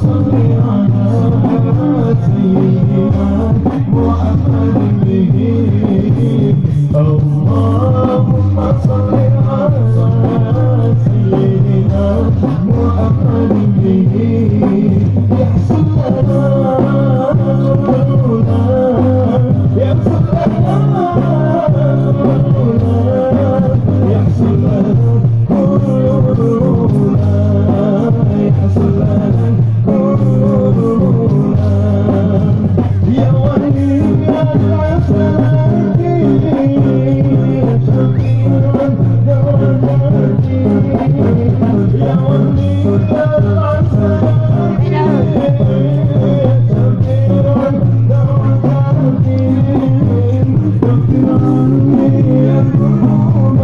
صل على سيدنا محمد به اللهم صل على سيدنا محمد به يحصل لنا نورنا يحصل لنا نورنا يحصل لنا نورنا يحصل لنا نورنا يا ولي العساكر شفيعا درجاتي يا ولي العساكر شفيعا درجاتي اغفر عني الذنوب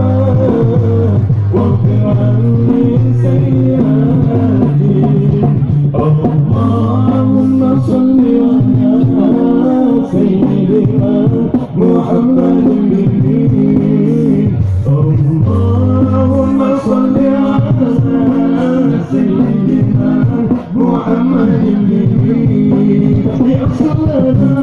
واغفر عني سيئاتي اللهم صل على سيدنا محمد به اللهم صل على سيدنا محمد به يغفر لنا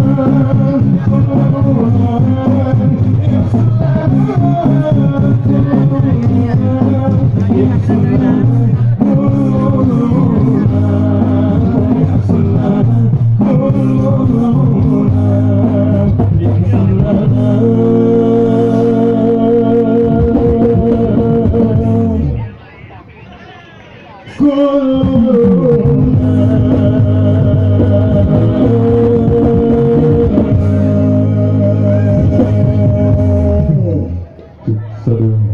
يغفر لنا Salut.